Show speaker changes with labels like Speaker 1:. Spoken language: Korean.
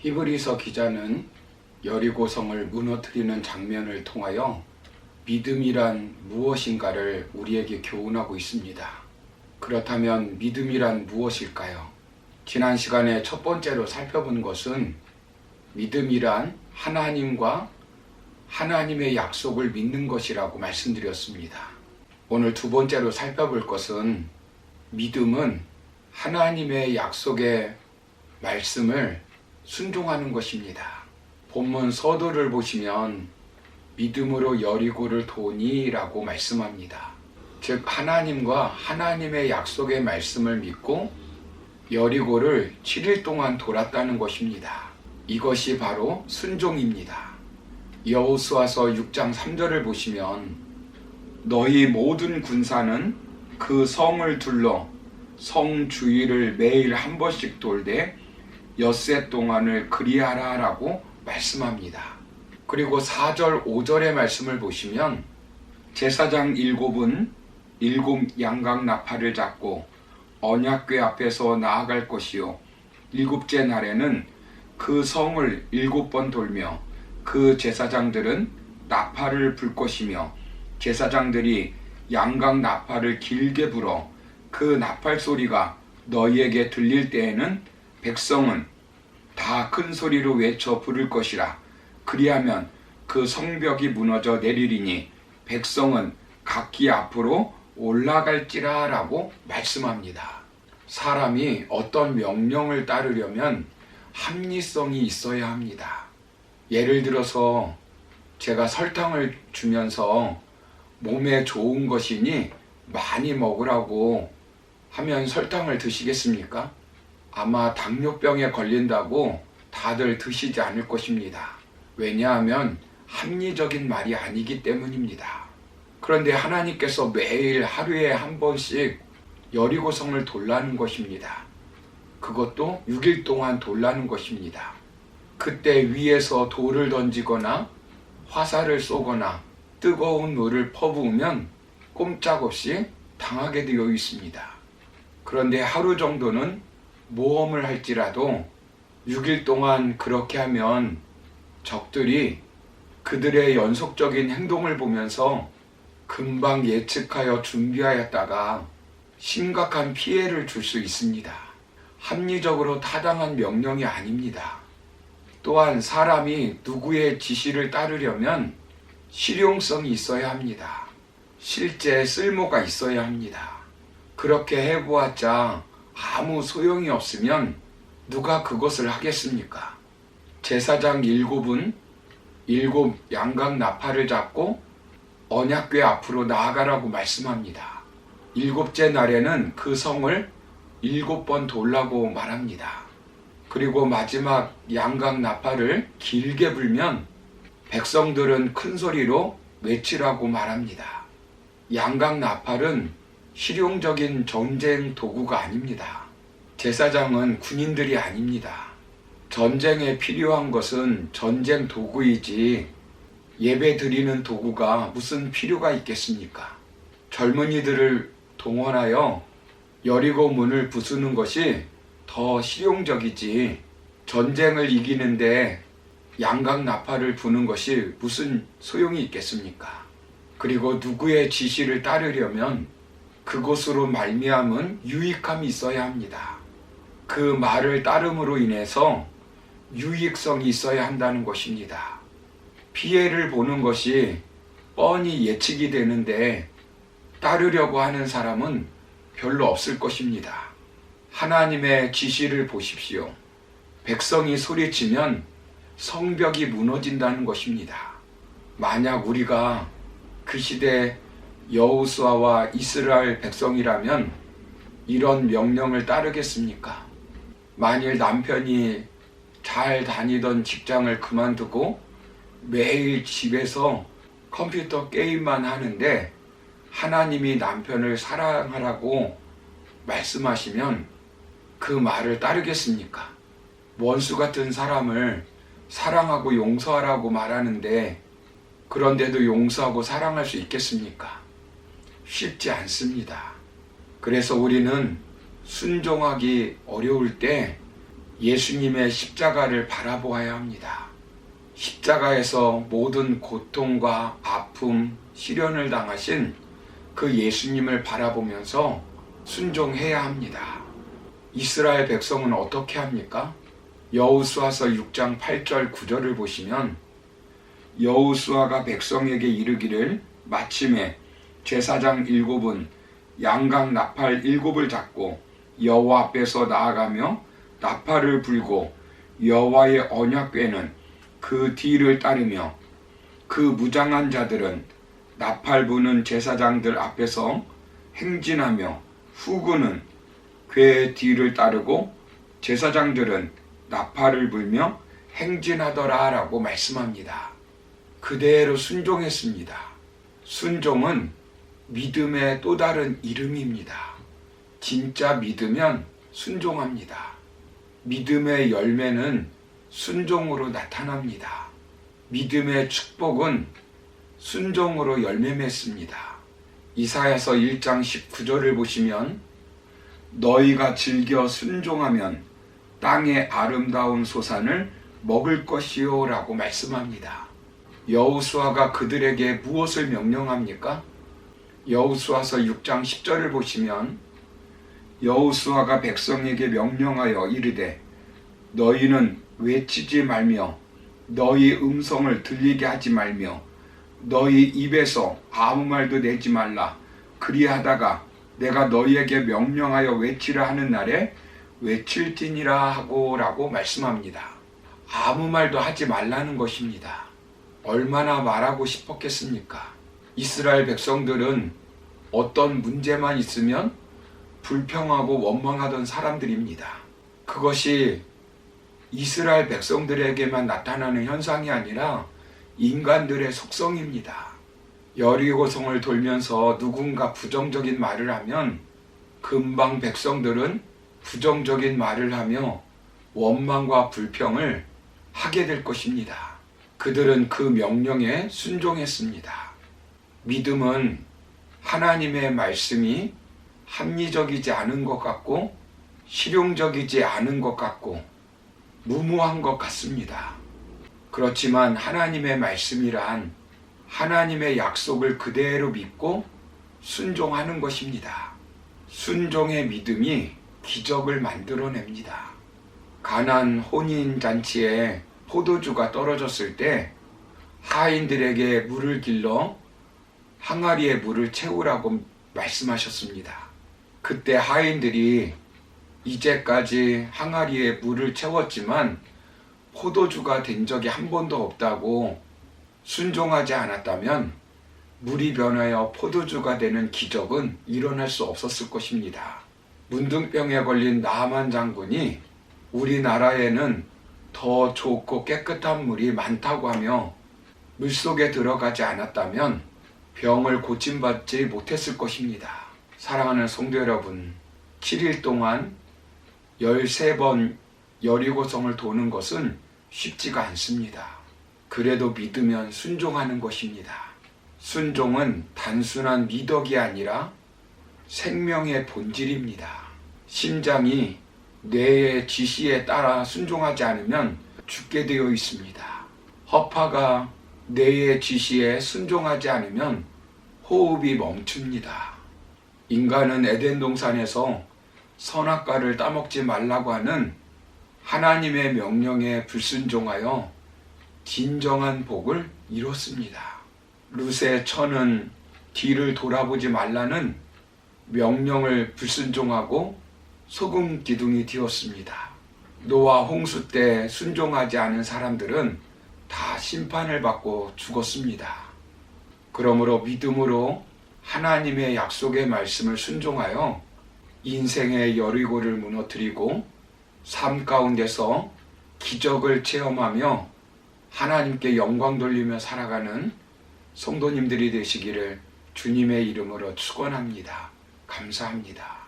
Speaker 1: 히브리서 기자는 여리고성을 무너뜨리는 장면을 통하여 믿음이란 무엇인가를 우리에게 교훈하고 있습니다. 그렇다면 믿음이란 무엇일까요? 지난 시간에 첫 번째로 살펴본 것은 믿음이란 하나님과 하나님의 약속을 믿는 것이라고 말씀드렸습니다. 오늘 두 번째로 살펴볼 것은 믿음은 하나님의 약속의 말씀을 순종하는 것입니다. 본문 서두를 보시면 믿음으로 여리고를 도니라고 말씀합니다. 즉 하나님과 하나님의 약속의 말씀을 믿고 여리고를 7일 동안 돌았다는 것입니다. 이것이 바로 순종입니다. 여호수아서 6장 3절을 보시면 너희 모든 군사는 그 성을 둘러 성 주위를 매일 한 번씩 돌되 엿새 동안을 그리하라 라고 말씀합니다. 그리고 4절 5절의 말씀을 보시면 제사장 7은 7 양각 나팔을 잡고 언약궤 앞에서 나아갈 것이요 7째 날에는 그 성을 7번 돌며 그 제사장들은 나팔을 불 것이며 제사장들이 양각 나팔을 길게 불어 그 나팔 소리가 너희에게 들릴 때에는 백성은 다 큰 소리로 외쳐 부를 것이라. 그리하면 그 성벽이 무너져 내리리니 백성은 각기 앞으로 올라갈지라 라고 말씀합니다. 사람이 어떤 명령을 따르려면 합리성이 있어야 합니다. 예를 들어서 제가 설탕을 주면서 몸에 좋은 것이니 많이 먹으라고 하면 설탕을 드시겠습니까? 아마 당뇨병에 걸린다고 다들 드시지 않을 것입니다. 왜냐하면 합리적인 말이 아니기 때문입니다. 그런데 하나님께서 매일 하루에 한 번씩 여리고성을 돌라는 것입니다. 그것도 6일 동안 돌라는 것입니다. 그때 위에서 돌을 던지거나 화살을 쏘거나 뜨거운 물을 퍼부으면 꼼짝없이 당하게 되어 있습니다. 그런데 하루 정도는 모험을 할지라도 6일 동안 그렇게 하면 적들이 그들의 연속적인 행동을 보면서 금방 예측하여 준비하였다가 심각한 피해를 줄 수 있습니다. 합리적으로 타당한 명령이 아닙니다. 또한 사람이 누구의 지시를 따르려면 실용성이 있어야 합니다. 실제 쓸모가 있어야 합니다. 그렇게 해보았자 아무 소용이 없으면 누가 그것을 하겠습니까? 제사장 7은 7 양각 나팔을 잡고 언약궤 앞으로 나아가라고 말씀합니다. 7째 날에는 그 성을 7번 돌라고 말합니다. 그리고 마지막 양각 나팔을 길게 불면 백성들은 큰 소리로 외치라고 말합니다. 양각 나팔은 실용적인 전쟁 도구가 아닙니다. 제사장은 군인들이 아닙니다. 전쟁에 필요한 것은 전쟁 도구이지 예배 드리는 도구가 무슨 필요가 있겠습니까? 젊은이들을 동원하여 여리고 문을 부수는 것이 더 실용적이지 전쟁을 이기는데 양각 나팔을 부는 것이 무슨 소용이 있겠습니까? 그리고 누구의 지시를 따르려면 그것으로 말미암은 유익함이 있어야 합니다. 그 말을 따름으로 인해서 유익성이 있어야 한다는 것입니다. 피해를 보는 것이 뻔히 예측이 되는데 따르려고 하는 사람은 별로 없을 것입니다. 하나님의 지시를 보십시오. 백성이 소리치면 성벽이 무너진다는 것입니다. 만약 우리가 그 시대 여호수아와 이스라엘 백성이라면 이런 명령을 따르겠습니까? 만일 남편이 잘 다니던 직장을 그만두고 매일 집에서 컴퓨터 게임만 하는데 하나님이 남편을 사랑하라고 말씀하시면 그 말을 따르겠습니까? 원수 같은 사람을 사랑하고 용서하라고 말하는데 그런데도 용서하고 사랑할 수 있겠습니까? 쉽지 않습니다. 그래서 우리는 순종하기 어려울 때 예수님의 십자가를 바라보아야 합니다. 십자가에서 모든 고통과 아픔, 시련을 당하신 그 예수님을 바라보면서 순종해야 합니다. 이스라엘 백성은 어떻게 합니까? 여호수아서 6장 8절 9절을 보시면 여호수아가 백성에게 이르기를 마침에 제사장 7은 양각 나팔 7을 잡고 여호와 앞에서 나아가며 나팔을 불고 여호와의 언약궤는 그 뒤를 따르며 그 무장한 자들은 나팔 부는 제사장들 앞에서 행진하며 후군은 궤 뒤를 따르고 제사장들은 나팔을 불며 행진하더라 라고 말씀합니다. 그대로 순종했습니다. 순종은 믿음의 또 다른 이름입니다. 진짜 믿으면 순종합니다. 믿음의 열매는 순종으로 나타납니다. 믿음의 축복은 순종으로 열매 맺습니다. 이사야서 1장 19절을 보시면 너희가 즐겨 순종하면 땅의 아름다운 소산을 먹을 것이요 라고 말씀합니다. 여호수아가 그들에게 무엇을 명령합니까? 여호수아서 6장 10절을 보시면 여호수아가 백성에게 명령하여 이르되 너희는 외치지 말며 너희 음성을 들리게 하지 말며 너희 입에서 아무 말도 내지 말라. 그리하다가 내가 너희에게 명령하여 외치라 하는 날에 외칠지니라 하고 라고 말씀합니다. 아무 말도 하지 말라는 것입니다. 얼마나 말하고 싶었겠습니까? 이스라엘 백성들은 어떤 문제만 있으면 불평하고 원망하던 사람들입니다. 그것이 이스라엘 백성들에게만 나타나는 현상이 아니라 인간들의 속성입니다. 여리고성을 돌면서 누군가 부정적인 말을 하면 금방 백성들은 부정적인 말을 하며 원망과 불평을 하게 될 것입니다. 그들은 그 명령에 순종했습니다. 믿음은 하나님의 말씀이 합리적이지 않은 것 같고 실용적이지 않은 것 같고 무모한 것 같습니다. 그렇지만 하나님의 말씀이란 하나님의 약속을 그대로 믿고 순종하는 것입니다. 순종의 믿음이 기적을 만들어냅니다. 가나안 혼인잔치에 포도주가 떨어졌을 때 하인들에게 물을 길러 항아리에 물을 채우라고 말씀하셨습니다. 그때 하인들이 이제까지 항아리에 물을 채웠지만 포도주가 된 적이 한 번도 없다고 순종하지 않았다면 물이 변하여 포도주가 되는 기적은 일어날 수 없었을 것입니다. 문둥병에 걸린 나아만 장군이 우리나라에는 더 좋고 깨끗한 물이 많다고 하며 물속에 들어가지 않았다면 병을 고침받지 못했을 것입니다. 사랑하는 성도 여러분, 7일 동안 13번 여리고성을 도는 것은 쉽지가 않습니다. 그래도 믿으면 순종하는 것입니다. 순종은 단순한 미덕이 아니라 생명의 본질입니다. 심장이 뇌의 지시에 따라 순종하지 않으면 죽게 되어 있습니다. 허파가 뇌의 지시에 순종하지 않으면 호흡이 멈춥니다. 인간은 에덴 동산에서 선악과를 따먹지 말라고 하는 하나님의 명령에 불순종하여 진정한 복을 이뤘습니다. 룻의 처는 뒤를 돌아보지 말라는 명령을 불순종하고 소금 기둥이 되었습니다. 노아 홍수 때 순종하지 않은 사람들은 다 심판을 받고 죽었습니다. 그러므로 믿음으로 하나님의 약속의 말씀을 순종하여 인생의 여리고를 무너뜨리고 삶 가운데서 기적을 체험하며 하나님께 영광 돌리며 살아가는 성도님들이 되시기를 주님의 이름으로 축원합니다. 감사합니다.